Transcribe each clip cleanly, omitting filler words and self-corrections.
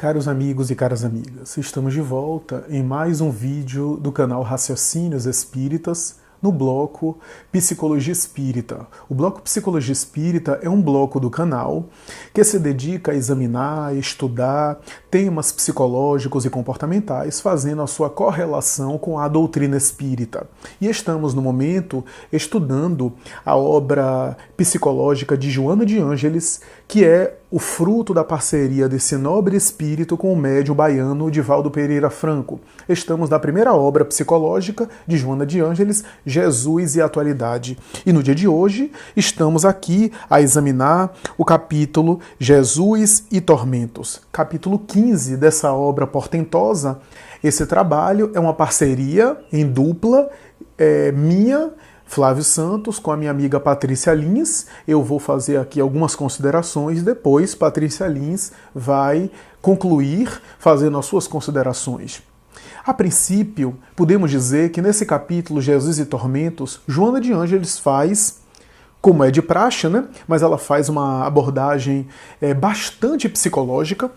Caros amigos e caras amigas, estamos de volta em mais um vídeo do canal Raciocínios Espíritas, no bloco Psicologia Espírita. O bloco Psicologia Espírita é um bloco do canal que se dedica a examinar, estudar temas psicológicos e comportamentais, fazendo a sua correlação com a doutrina espírita. E estamos, no momento, estudando a obra psicológica de Joana de Ângeles, que é o fruto da parceria desse nobre espírito com o médium baiano Divaldo Pereira Franco. Estamos na primeira obra psicológica de Joana de Ângeles, Jesus e a Atualidade. E no dia de hoje estamos aqui a examinar o capítulo Jesus e Tormentos, capítulo 15 dessa obra portentosa. Esse trabalho é uma parceria em dupla minha, Flávio Santos, com a minha amiga Patrícia Lins. Eu vou fazer aqui algumas considerações, depois Patrícia Lins vai concluir fazendo as suas considerações. A princípio, podemos dizer que nesse capítulo, Jesus e Tormentos, Joana de Ângeles faz, como é de praxe, né? Mas ela faz uma abordagem bastante psicológica,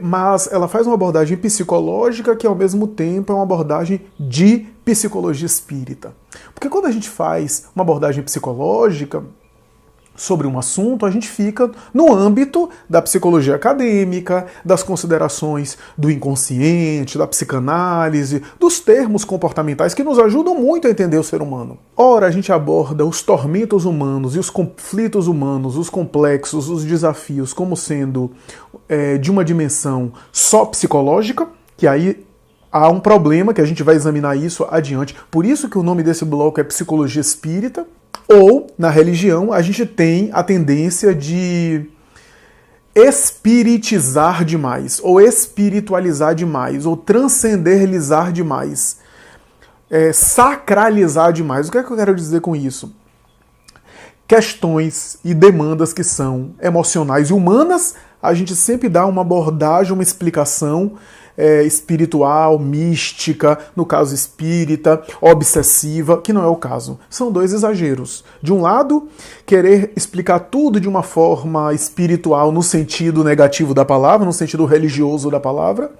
mas ela faz uma abordagem psicológica que ao mesmo tempo é uma abordagem de psicologia espírita. Porque quando a gente faz uma abordagem psicológica sobre um assunto, a gente fica no âmbito da psicologia acadêmica, das considerações do inconsciente, da psicanálise, dos termos comportamentais que nos ajudam muito a entender o ser humano. Ora, a gente aborda os tormentos humanos e os conflitos humanos, os complexos, os desafios, como sendo de uma dimensão só psicológica, que aí há um problema que a gente vai examinar isso adiante. Por isso que o nome desse bloco é Psicologia Espírita. Ou, na religião, a gente tem a tendência de espiritizar demais, ou espiritualizar demais, ou transcendentalidizar demais, sacralizar demais. O que é que eu quero dizer com isso? Questões e demandas que são emocionais e humanas, a gente sempre dá uma abordagem, uma explicação espiritual, mística, no caso espírita, obsessiva, que não é o caso. São dois exageros. De um lado, querer explicar tudo de uma forma espiritual no sentido negativo da palavra, no sentido religioso da palavra.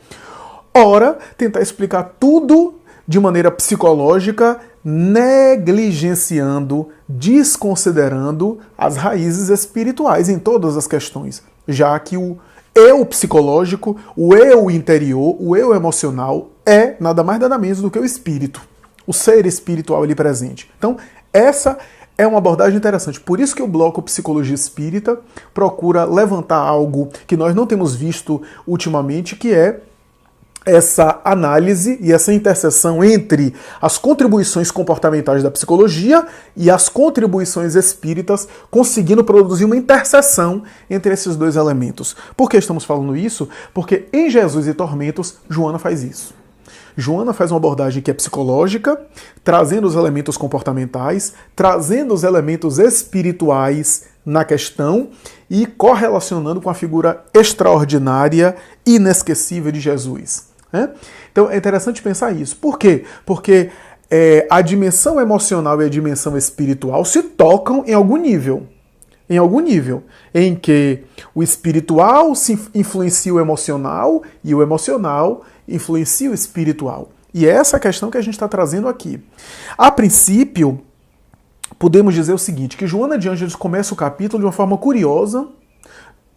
Ora, tentar explicar tudo de maneira psicológica, negligenciando, desconsiderando as raízes espirituais em todas as questões, já que o eu psicológico, o eu interior, o eu emocional é nada mais nada menos do que o espírito, o ser espiritual ali presente. Então, essa é uma abordagem interessante. Por isso que o bloco Psicologia Espírita procura levantar algo que nós não temos visto ultimamente, que é essa análise e essa interseção entre as contribuições comportamentais da psicologia e as contribuições espíritas, conseguindo produzir uma interseção entre esses dois elementos. Por que estamos falando isso? Porque em Jesus e Tormentos, Joana faz isso. Joana faz uma abordagem que é psicológica, trazendo os elementos comportamentais, trazendo os elementos espirituais na questão e correlacionando com a figura extraordinária, inesquecível de Jesus. Então é interessante pensar isso. Por quê? Porque a dimensão emocional e a dimensão espiritual se tocam em algum nível. Em algum nível. Em que o espiritual se influencia o emocional e o emocional influencia o espiritual. E é essa a questão que a gente está trazendo aqui. A princípio, podemos dizer o seguinte, que Joana de Ângeles começa o capítulo de uma forma curiosa,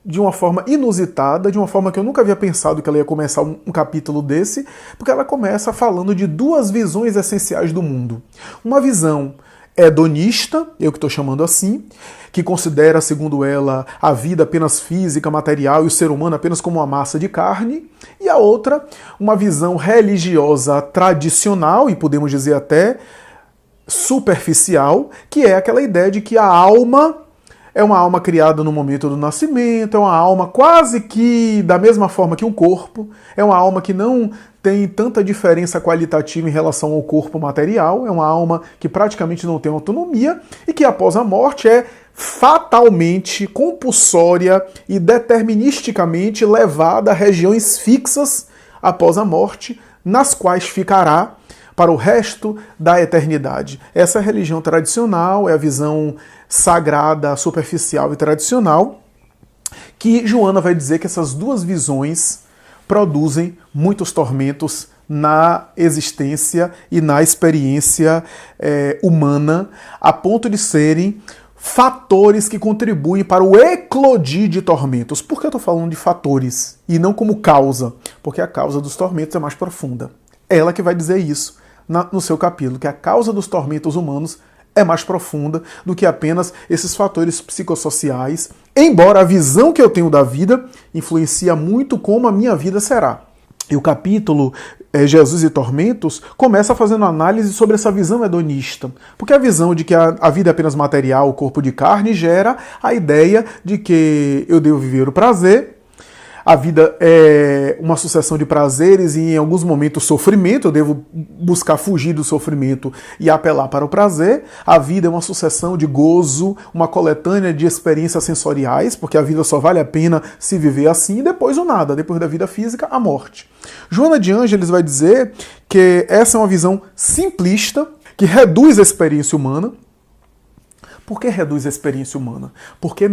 de uma forma inusitada, de uma forma que eu nunca havia pensado que ela ia começar um capítulo desse, porque ela começa falando de duas visões essenciais do mundo. Uma visão hedonista, eu que estou chamando assim, que considera, segundo ela, a vida apenas física, material e o ser humano apenas como uma massa de carne, e a outra, uma visão religiosa tradicional, e podemos dizer até superficial, que é aquela ideia de que a alma é uma alma criada no momento do nascimento, é uma alma quase que da mesma forma que um corpo, é uma alma que não tem tanta diferença qualitativa em relação ao corpo material, é uma alma que praticamente não tem autonomia e que após a morte é fatalmente, compulsória e deterministicamente levada a regiões fixas após a morte, nas quais ficará para o resto da eternidade. Essa é a religião tradicional, é a visão sagrada, superficial e tradicional, que Joana vai dizer que essas duas visões produzem muitos tormentos na existência e na experiência humana, a ponto de serem fatores que contribuem para o eclodir de tormentos. Por que eu estou falando de fatores e não como causa? Porque a causa dos tormentos é mais profunda. Ela que vai dizer isso no seu capítulo, que a causa dos tormentos humanos é mais profunda do que apenas esses fatores psicossociais, embora a visão que eu tenho da vida influencia muito como a minha vida será. E o capítulo Jesus e Tormentos começa fazendo análise sobre essa visão hedonista. Porque a visão de que a vida é apenas material, o corpo de carne, gera a ideia de que eu devo viver o prazer, a vida é uma sucessão de prazeres e em alguns momentos sofrimento, eu devo buscar fugir do sofrimento e apelar para o prazer. A vida é uma sucessão de gozo, uma coletânea de experiências sensoriais, porque a vida só vale a pena se viver assim, e depois o nada, depois da vida física, a morte. Joana de Ângeles vai dizer que essa é uma visão simplista, que reduz a experiência humana. Por que reduz a experiência humana? Porque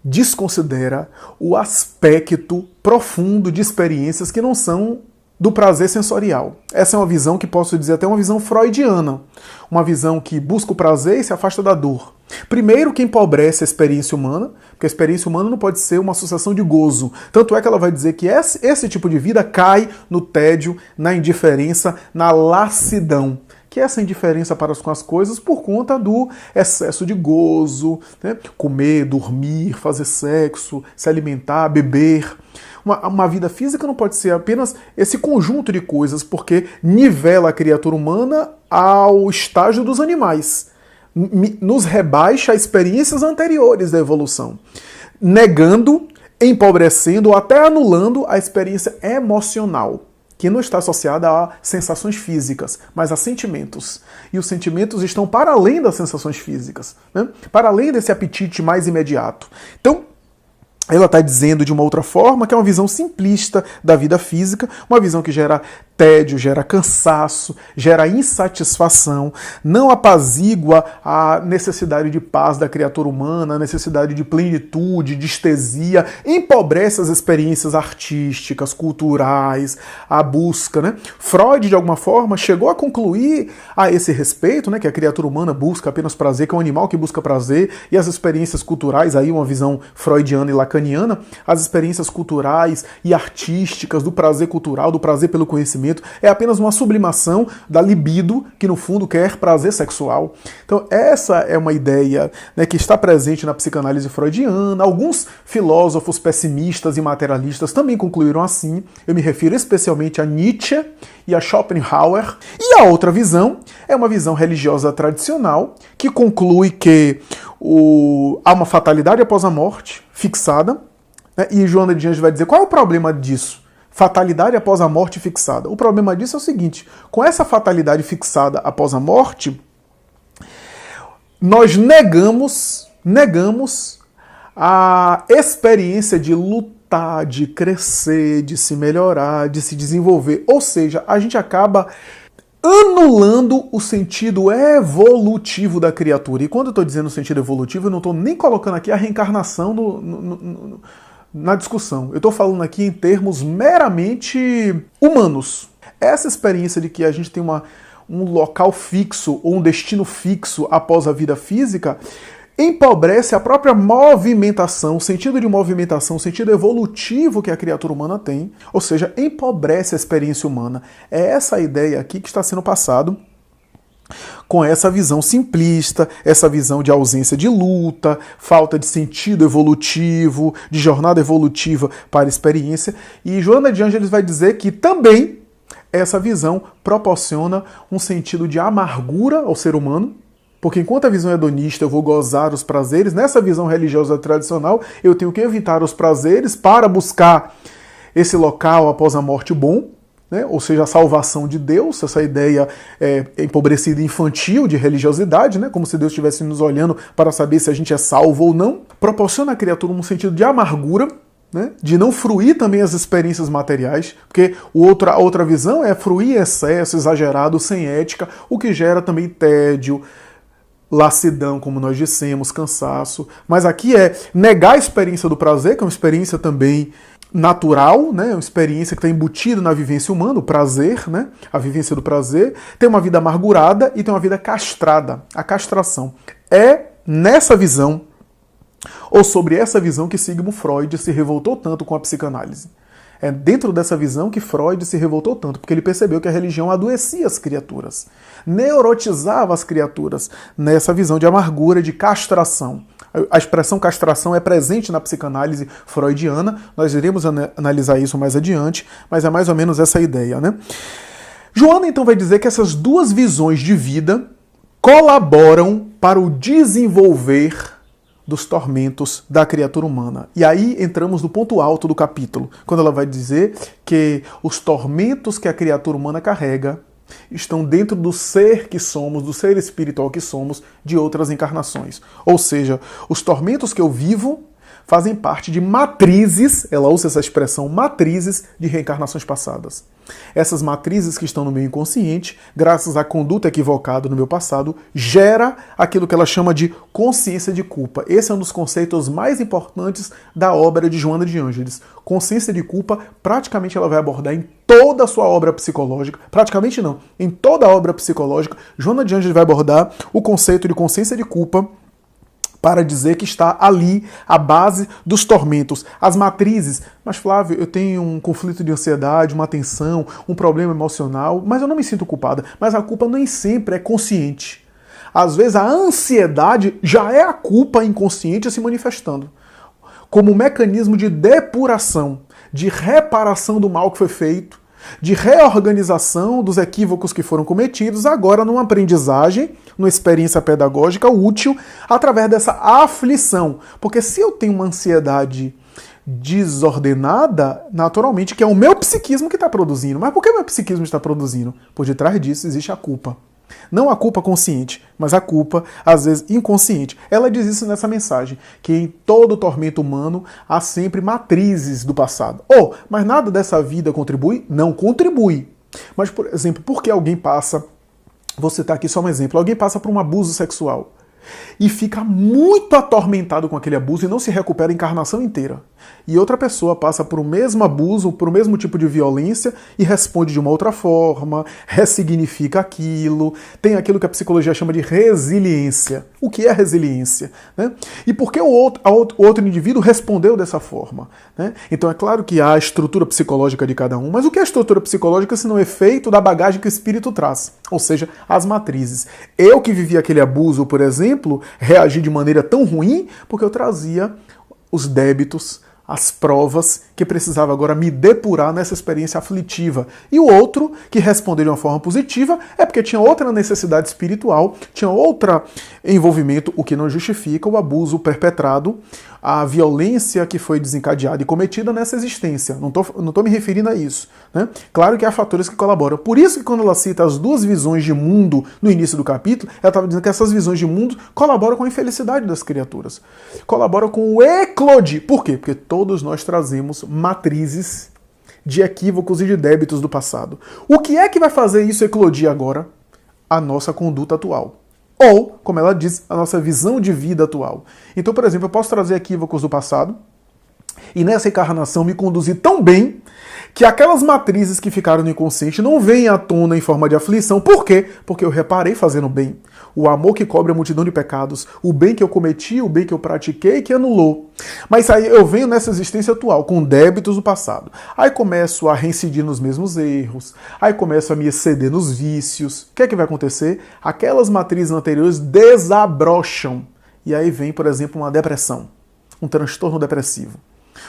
desconsidera o aspecto profundo de experiências que não são do prazer sensorial. Essa é uma visão que posso dizer até uma visão freudiana, uma visão que busca o prazer e se afasta da dor. Primeiro, que empobrece a experiência humana, porque a experiência humana não pode ser uma sucessão de gozo. Tanto é que ela vai dizer que esse tipo de vida cai no tédio, na indiferença, na lassidão. Que é essa indiferença para com as coisas por conta do excesso de gozo, né? Comer, dormir, fazer sexo, se alimentar, beber. Uma vida física não pode ser apenas esse conjunto de coisas, porque nivela a criatura humana ao estágio dos animais. Nos rebaixa a experiências anteriores da evolução, negando, empobrecendo ou até anulando a experiência emocional, que não está associada a sensações físicas, mas a sentimentos. E os sentimentos estão para além das sensações físicas, né? Para além desse apetite mais imediato. Então, ela está dizendo de uma outra forma que é uma visão simplista da vida física, uma visão que gera tédio, gera cansaço, gera insatisfação, não apazigua a necessidade de paz da criatura humana, a necessidade de plenitude, de estesia, empobrece as experiências artísticas, culturais, a busca, né? Freud, de alguma forma, chegou a concluir a esse respeito, né, que a criatura humana busca apenas prazer, que é um animal que busca prazer, e as experiências culturais, aí uma visão freudiana e lacaniana, as experiências culturais e artísticas do prazer cultural, do prazer pelo conhecimento, é apenas uma sublimação da libido, que no fundo quer prazer sexual. Então essa é uma ideia, né, que está presente na psicanálise freudiana. Alguns filósofos pessimistas e materialistas também concluíram assim. Eu me refiro especialmente a Nietzsche e a Schopenhauer. E a outra visão é uma visão religiosa tradicional, que conclui que há uma fatalidade após a morte fixada, né? E Joana de Ângeles vai dizer qual é o problema disso. Fatalidade após a morte fixada. O problema disso é o seguinte: com essa fatalidade fixada após a morte, nós negamos a experiência de lutar, de crescer, de se melhorar, de se desenvolver. Ou seja, a gente acaba anulando o sentido evolutivo da criatura. E quando eu estou dizendo sentido evolutivo, eu não estou nem colocando aqui a reencarnação na discussão. Eu estou falando aqui em termos meramente humanos. Essa experiência de que a gente tem um local fixo ou um destino fixo após a vida física empobrece a própria movimentação, o sentido de movimentação, o sentido evolutivo que a criatura humana tem, ou seja, empobrece a experiência humana. É essa a ideia aqui que está sendo passado com essa visão simplista, essa visão de ausência de luta, falta de sentido evolutivo, de jornada evolutiva para a experiência. E Joana de Ângeles vai dizer que também essa visão proporciona um sentido de amargura ao ser humano, porque enquanto a visão hedonista eu vou gozar os prazeres, nessa visão religiosa tradicional eu tenho que evitar os prazeres para buscar esse local após a morte bom, né? Ou seja, a salvação de Deus, essa ideia empobrecida infantil de religiosidade, né? Como se Deus estivesse nos olhando para saber se a gente é salvo ou não, proporciona à criatura um sentido de amargura, né? De não fruir também as experiências materiais, porque a outra visão é fruir excesso exagerado, sem ética, o que gera também tédio, lassidão, como nós dissemos, cansaço. Mas aqui é negar a experiência do prazer, que é uma experiência também natural, né? Uma experiência que está embutida na vivência humana, o prazer, né? A vivência do prazer. Tem uma vida amargurada e tem uma vida castrada, a castração. É nessa visão, ou sobre essa visão, que Sigmund Freud se revoltou tanto com a psicanálise. É dentro dessa visão que Freud se revoltou tanto, porque ele percebeu que a religião adoecia as criaturas, neurotizava as criaturas nessa visão de amargura, de castração. A expressão castração é presente na psicanálise freudiana, nós iremos analisar isso mais adiante, mas é mais ou menos essa ideia, né? Joana então vai dizer que essas duas visões de vida colaboram para o desenvolver dos tormentos da criatura humana. E aí entramos no ponto alto do capítulo, quando ela vai dizer que os tormentos que a criatura humana carrega estão dentro do ser que somos, do ser espiritual que somos, de outras encarnações. Ou seja, os tormentos que eu vivo fazem parte de matrizes, ela usa essa expressão, matrizes de reencarnações passadas. Essas matrizes que estão no meu inconsciente, graças à conduta equivocada no meu passado, gera aquilo que ela chama de consciência de culpa. Esse é um dos conceitos mais importantes da obra de Joana de Ângeles. Consciência de culpa, praticamente ela vai abordar em toda a sua obra psicológica, praticamente não, em toda a obra psicológica, Joana de Ângeles vai abordar o conceito de consciência de culpa, para dizer que está ali a base dos tormentos, as matrizes. Mas Flávio, eu tenho um conflito de ansiedade, uma tensão, um problema emocional, mas eu não me sinto culpada. Mas a culpa nem sempre é consciente. Às vezes a ansiedade já é a culpa inconsciente se manifestando, como um mecanismo de depuração, de reparação do mal que foi feito, de reorganização dos equívocos que foram cometidos, agora numa aprendizagem, numa experiência pedagógica útil, através dessa aflição. Porque se eu tenho uma ansiedade desordenada, naturalmente, que é o meu psiquismo que está produzindo. Mas por que o meu psiquismo está produzindo? Por detrás disso existe a culpa. Não a culpa consciente, mas a culpa, às vezes, inconsciente. Ela diz isso nessa mensagem, que em todo tormento humano há sempre matrizes do passado. Mas nada dessa vida contribui? Não contribui. Mas, por exemplo, por que alguém passa, vou citar aqui só um exemplo, alguém passa por um abuso sexual e fica muito atormentado com aquele abuso e não se recupera a encarnação inteira. E outra pessoa passa por o mesmo abuso, por o mesmo tipo de violência e responde de uma outra forma, ressignifica aquilo, tem aquilo que a psicologia chama de resiliência. O que é resiliência? Né? E por que o outro indivíduo respondeu dessa forma? Né? Então é claro que há a estrutura psicológica de cada um, mas o que é a estrutura psicológica se não é efeito da bagagem que o espírito traz? Ou seja, as matrizes. Eu que vivi aquele abuso, por exemplo, reagi de maneira tão ruim porque eu trazia os débitos, as provas que precisava agora me depurar nessa experiência aflitiva. E o outro, que respondeu de uma forma positiva, é porque tinha outra necessidade espiritual, tinha outro envolvimento, o que não justifica o abuso perpetrado, a violência que foi desencadeada e cometida nessa existência. Não tô me referindo a isso. Né? Claro que há fatores que colaboram. Por isso que quando ela cita as duas visões de mundo no início do capítulo, ela estava dizendo que essas visões de mundo colaboram com a infelicidade das criaturas. Colaboram com o eclodir. Por quê? Porque todos nós trazemos matrizes de equívocos e de débitos do passado. O que é que vai fazer isso eclodir agora? A nossa conduta atual. Ou, como ela diz, a nossa visão de vida atual. Então, por exemplo, eu posso trazer equívocos do passado e nessa encarnação me conduzir tão bem que aquelas matrizes que ficaram no inconsciente não vêm à tona em forma de aflição. Por quê? Porque eu reparei fazendo bem. O amor que cobre a multidão de pecados, o bem que eu cometi, o bem que eu pratiquei, que anulou. Mas aí eu venho nessa existência atual, com débitos do passado. Aí começo a reincidir nos mesmos erros, aí começo a me exceder nos vícios. O que é que vai acontecer? Aquelas matrizes anteriores desabrocham. E aí vem, por exemplo, uma depressão, um transtorno depressivo,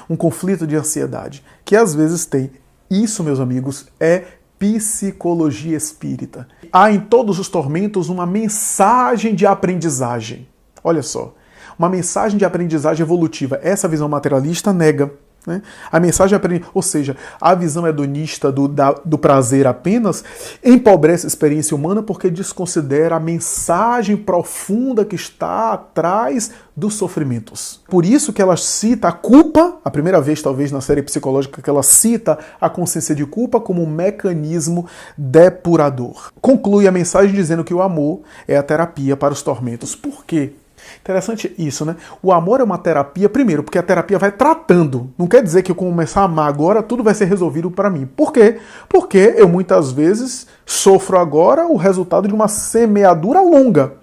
um conflito de ansiedade, que às vezes tem. Isso, meus amigos, é psicologia espírita. Há em todos os tormentos uma mensagem de aprendizagem. Olha só, uma mensagem de aprendizagem evolutiva. Essa visão materialista nega. Né? A mensagem é, ou seja, a visão hedonista do prazer apenas empobrece a experiência humana porque desconsidera a mensagem profunda que está atrás dos sofrimentos. Por isso que ela cita a culpa, a primeira vez talvez na série psicológica que ela cita a consciência de culpa como um mecanismo depurador. Conclui a mensagem dizendo que o amor é a terapia para os tormentos. Por quê? Interessante isso, né? O amor é uma terapia, primeiro, porque a terapia vai tratando. Não quer dizer que eu começar a amar agora, tudo vai ser resolvido para mim. Por quê? Porque eu muitas vezes sofro agora o resultado de uma semeadura longa.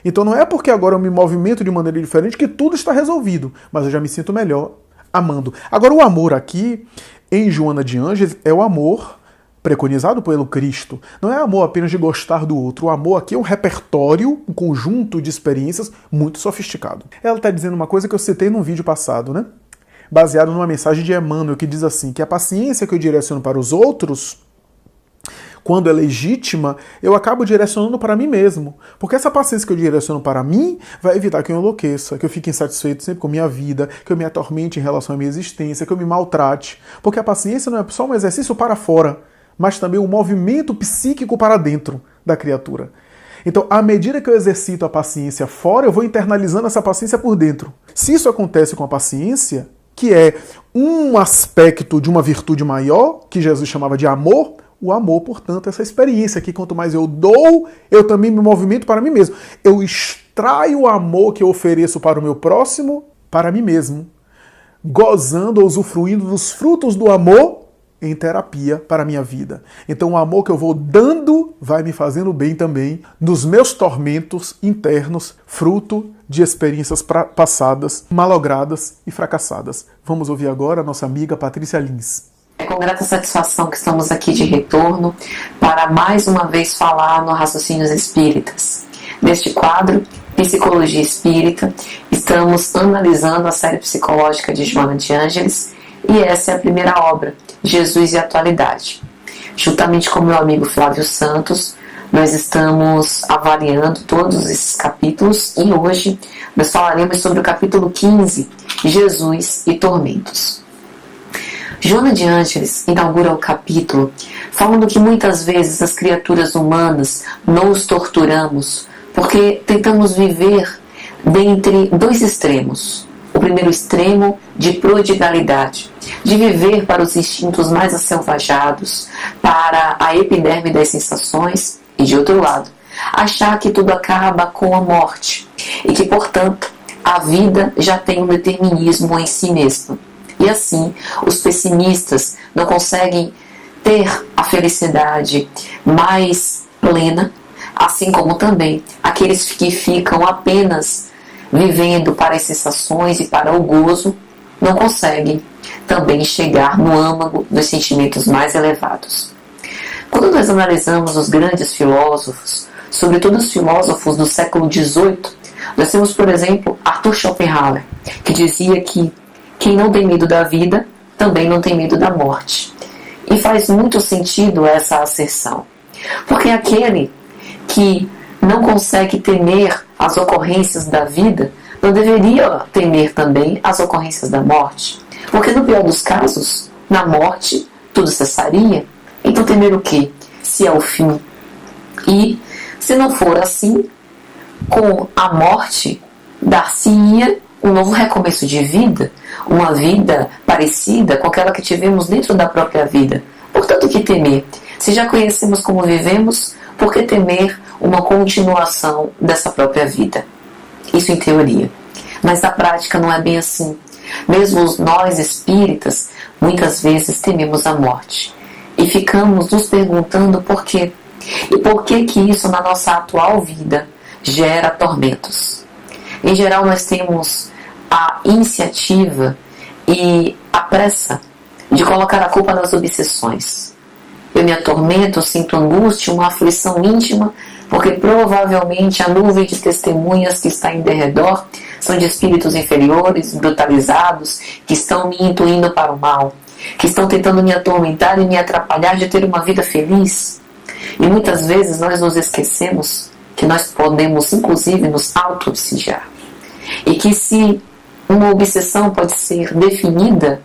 Então não é porque agora eu me movimento de maneira diferente que tudo está resolvido, mas eu já me sinto melhor amando. Agora o amor aqui, em Joana de Ângeles, é o amor preconizado pelo Cristo. Não é amor apenas de gostar do outro. O amor aqui é um repertório, um conjunto de experiências muito sofisticado. Ela está dizendo uma coisa que eu citei num vídeo passado, né? Baseado numa mensagem de Emmanuel, que diz assim, que a paciência que eu direciono para os outros, quando é legítima, eu acabo direcionando para mim mesmo. Porque essa paciência que eu direciono para mim vai evitar que eu enlouqueça, que eu fique insatisfeito sempre com a minha vida, que eu me atormente em relação à minha existência, que eu me maltrate. Porque a paciência não é só um exercício para fora, mas também um movimento psíquico para dentro da criatura. Então, à medida que eu exercito a paciência fora, eu vou internalizando essa paciência por dentro. Se isso acontece com a paciência, que é um aspecto de uma virtude maior, que Jesus chamava de amor, o amor, portanto, é essa experiência que quanto mais eu dou, eu também me movimento para mim mesmo. Eu extraio o amor que eu ofereço para o meu próximo, para mim mesmo, gozando ou usufruindo dos frutos do amor em terapia para a minha vida. Então o amor que eu vou dando vai me fazendo bem também nos meus tormentos internos, fruto de experiências passadas, malogradas e fracassadas. Vamos ouvir agora a nossa amiga Patrícia Lins. É com grata satisfação que estamos aqui de retorno para mais uma vez falar no Raciocínios Espíritas. Neste quadro, Psicologia Espírita, estamos analisando a série psicológica de Joana de Ângeles e essa é a primeira obra, Jesus e a Atualidade. Juntamente com meu amigo Flávio Santos, nós estamos avaliando todos esses capítulos e hoje nós falaremos sobre o capítulo 15, Jesus e Tormentos. Joana de Ângeles inaugura o capítulo falando que muitas vezes as criaturas humanas nos torturamos porque tentamos viver dentre dois extremos. O primeiro extremo de prodigalidade, de viver para os instintos mais asselvajados, para a epiderme das sensações, e de outro lado, achar que tudo acaba com a morte e que, portanto, a vida já tem um determinismo em si mesma. E assim, os pessimistas não conseguem ter a felicidade mais plena, assim como também aqueles que ficam apenas vivendo para as sensações e para o gozo, não conseguem também chegar no âmago dos sentimentos mais elevados. Quando nós analisamos os grandes filósofos, sobretudo os filósofos do século XVIII, nós temos, por exemplo, Arthur Schopenhauer, que dizia que quem não tem medo da vida, também não tem medo da morte. E faz muito sentido essa asserção, porque aquele que não consegue temer as ocorrências da vida, não deveria temer também as ocorrências da morte. Porque no pior dos casos, na morte, tudo cessaria. Então temer o quê? Se é o fim. E, se não for assim, com a morte, dar-se-ia um novo recomeço de vida, uma vida parecida com aquela que tivemos dentro da própria vida. Portanto, o que temer? Se já conhecemos como vivemos, por que temer uma continuação dessa própria vida? Isso em teoria. Mas na prática não é bem assim. Mesmo nós espíritas, muitas vezes tememos a morte. E ficamos nos perguntando por quê. E por que que isso na nossa atual vida gera tormentos. Em geral nós temos a iniciativa e a pressa de colocar a culpa nas obsessões. Eu me atormento, sinto angústia, uma aflição íntima, porque provavelmente a nuvem de testemunhas que está em derredor são de espíritos inferiores, brutalizados, que estão me intuindo para o mal, que estão tentando me atormentar e me atrapalhar de ter uma vida feliz. E muitas vezes nós nos esquecemos que nós podemos, inclusive, nos auto-obsidiar. E que se uma obsessão pode ser definida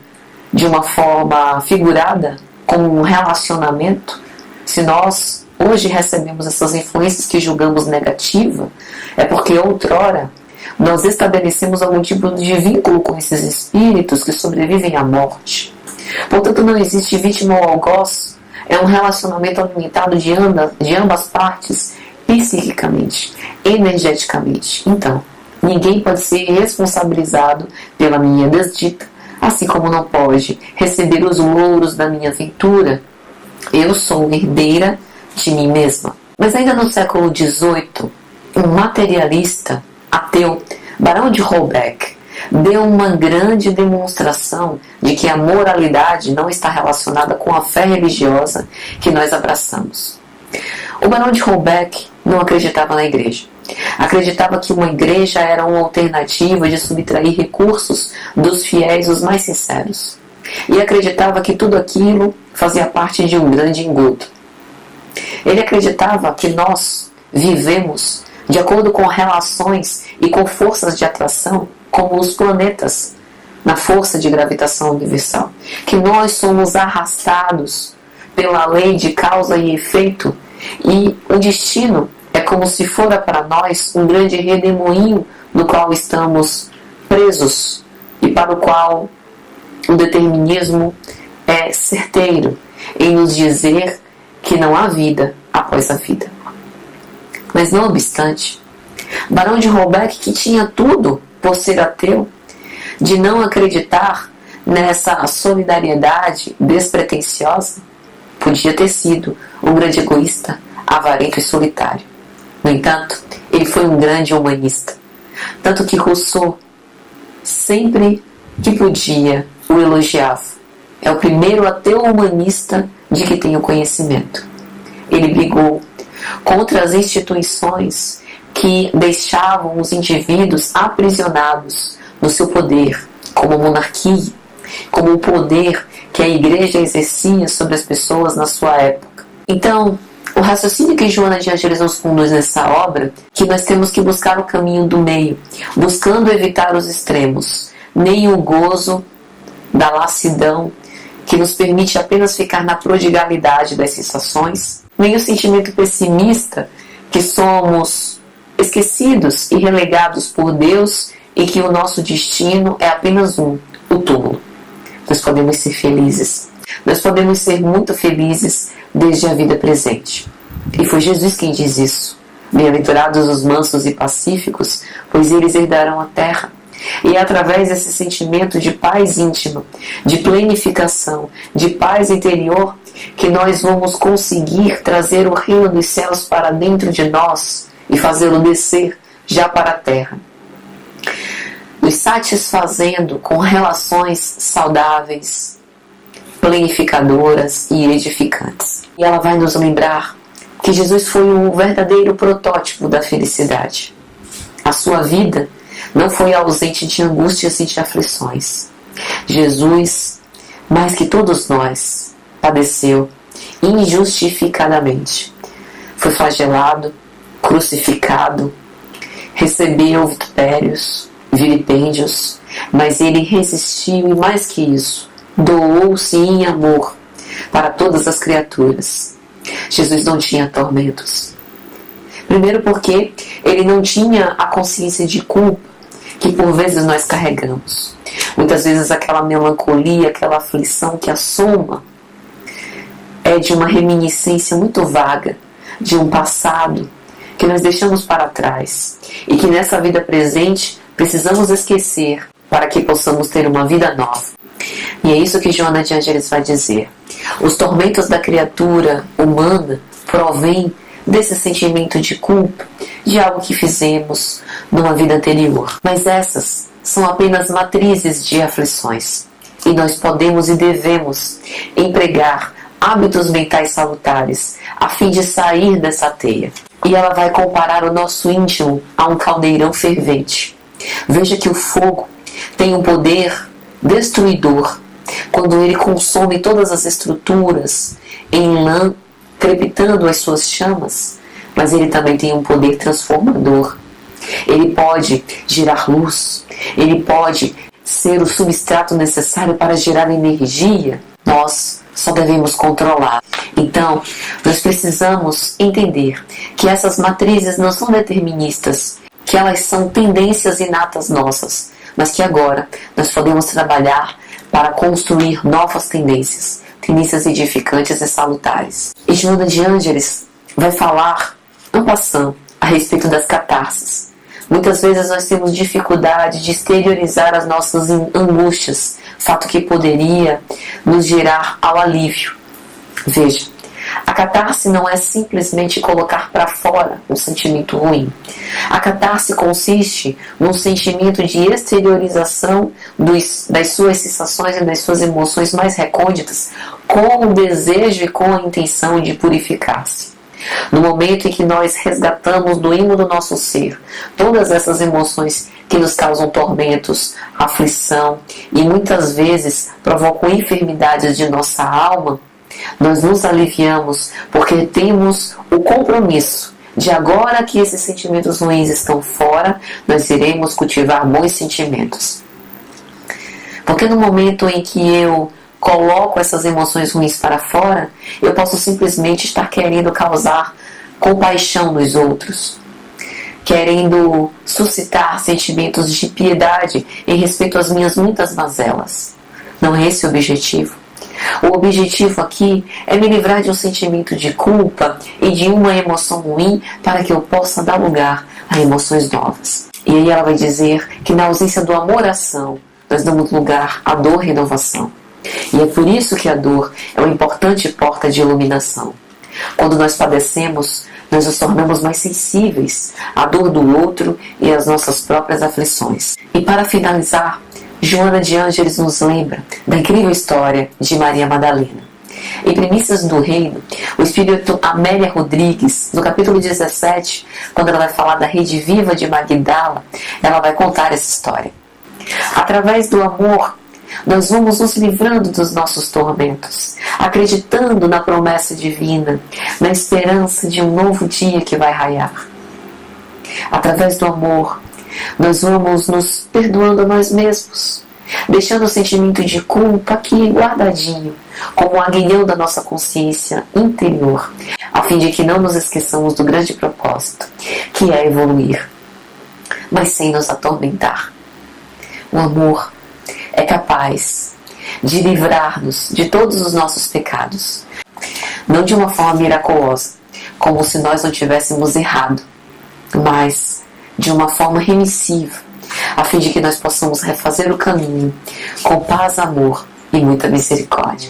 de uma forma figurada, como um relacionamento, se nós hoje recebemos essas influências que julgamos negativa, é porque outrora nós estabelecemos algum tipo de vínculo com esses espíritos que sobrevivem à morte. Portanto, não existe vítima ou algoz, é um relacionamento alimentado de ambas partes, psiquicamente, energeticamente. Então, ninguém pode ser responsabilizado pela minha desdita, assim como não pode receber os louros da minha ventura. Eu sou herdeira de mim mesma. Mas ainda no século XVIII, um materialista ateu, Barão de Holbeck, deu uma grande demonstração de que a moralidade não está relacionada com a fé religiosa que nós abraçamos. O Barão de Holbeck não acreditava na igreja. Acreditava que uma igreja era uma alternativa de subtrair recursos dos fiéis os mais sinceros. E acreditava que tudo aquilo fazia parte de um grande engodo. Ele acreditava que nós vivemos de acordo com relações e com forças de atração, como os planetas, na força de gravitação universal. Que nós somos arrastados pela lei de causa e efeito, e o destino é como se fora para nós um grande redemoinho no qual estamos presos e para o qual o determinismo é certeiro em nos dizer que não há vida após a vida. Mas não obstante, Barão de Holbeck, que tinha tudo por ser ateu, de não acreditar nessa solidariedade despretensiosa, podia ter sido um grande egoísta, avarento e solitário. No entanto, ele foi um grande humanista. Tanto que Rousseau, sempre que podia, o elogiava. É o primeiro ateu humanista de que tenho conhecimento. Ele brigou contra as instituições que deixavam os indivíduos aprisionados no seu poder, como a monarquia, como o poder que a igreja exercia sobre as pessoas na sua época. Então, o raciocínio que Joana de Ângeles nos conduz nessa obra, que nós temos que buscar o caminho do meio, buscando evitar os extremos, nem o gozo da lassidão, que nos permite apenas ficar na prodigalidade das sensações, nem o sentimento pessimista, que somos esquecidos e relegados por Deus e que o nosso destino é apenas o túmulo. Nós podemos ser felizes. Nós podemos ser muito felizes desde a vida presente. E foi Jesus quem diz isso. Bem-aventurados os mansos e pacíficos, pois eles herdarão a terra. E é através desse sentimento de paz íntima, de plenificação, de paz interior, que nós vamos conseguir trazer o reino dos céus para dentro de nós e fazê-lo descer já para a terra, nos satisfazendo com relações saudáveis, planificadoras e edificantes. E ela vai nos lembrar que Jesus foi o verdadeiro protótipo da felicidade. A sua vida não foi ausente de angústias e de aflições. Jesus, mais que todos nós, padeceu injustificadamente. Foi flagelado, crucificado, recebeu vitupérios, vilipêndios, mas ele resistiu e, mais que isso, doou-se em amor para todas as criaturas. Jesus não tinha tormentos. Primeiro porque ele não tinha a consciência de culpa que por vezes nós carregamos. Muitas vezes aquela melancolia, aquela aflição que assoma é de uma reminiscência muito vaga de um passado que nós deixamos para trás e que nessa vida presente precisamos esquecer para que possamos ter uma vida nova. E é isso que Joana de Ângeles vai dizer. Os tormentos da criatura humana provêm desse sentimento de culpa, de algo que fizemos numa vida anterior. Mas essas são apenas matrizes de aflições. E nós podemos e devemos empregar hábitos mentais salutares a fim de sair dessa teia. E ela vai comparar o nosso íntimo a um caldeirão fervente. Veja que o fogo tem um poder destruidor quando ele consome todas as estruturas em lã, crepitando as suas chamas, mas ele também tem um poder transformador. Ele pode gerar luz, ele pode ser o substrato necessário para gerar energia, nós só devemos controlar. Então, nós precisamos entender que essas matrizes não são deterministas, que elas são tendências inatas nossas, mas que agora nós podemos trabalhar para construir novas tendências edificantes e salutares. E Joana de Ângeles vai falar, en passant, a respeito das catarses. Muitas vezes nós temos dificuldade de exteriorizar as nossas angústias, fato que poderia nos gerar ao alívio. Veja, a catarse não é simplesmente colocar para fora um sentimento ruim. A catarse consiste num sentimento de exteriorização das suas sensações e das suas emoções mais recônditas, com o desejo e com a intenção de purificar-se. No momento em que nós resgatamos do íntimo do nosso ser todas essas emoções que nos causam tormentos, aflição e muitas vezes provocam enfermidades de nossa alma, nós nos aliviamos porque temos o compromisso de agora que esses sentimentos ruins estão fora, nós iremos cultivar bons sentimentos. Porque no momento em que eu coloco essas emoções ruins para fora, eu posso simplesmente estar querendo causar compaixão nos outros, querendo suscitar sentimentos de piedade em respeito às minhas muitas mazelas. Não é esse o objetivo. O objetivo aqui é me livrar de um sentimento de culpa e de uma emoção ruim para que eu possa dar lugar a emoções novas. E aí ela vai dizer que na ausência do amor-ação, nós damos lugar à dor e renovação. E é por isso que a dor é uma importante porta de iluminação. Quando nós padecemos, nós nos tornamos mais sensíveis à dor do outro e às nossas próprias aflições. E para finalizar, Joana de Ângeles nos lembra da incrível história de Maria Madalena. Em Primícias do Reino, o espírito Amélia Rodrigues, no capítulo 17, quando ela vai falar da rede viva de Magdala, ela vai contar essa história. Através do amor, nós vamos nos livrando dos nossos tormentos, acreditando na promessa divina, na esperança de um novo dia que vai raiar. Através do amor, nós vamos nos perdoando a nós mesmos, deixando o sentimento de culpa aqui guardadinho, como um aguilhão da nossa consciência interior, a fim de que não nos esqueçamos do grande propósito, que é evoluir, mas sem nos atormentar. O amor é capaz de livrar-nos de todos os nossos pecados, não de uma forma miraculosa, como se nós não tivéssemos errado, mas de uma forma remissiva, a fim de que nós possamos refazer o caminho com paz, amor e muita misericórdia.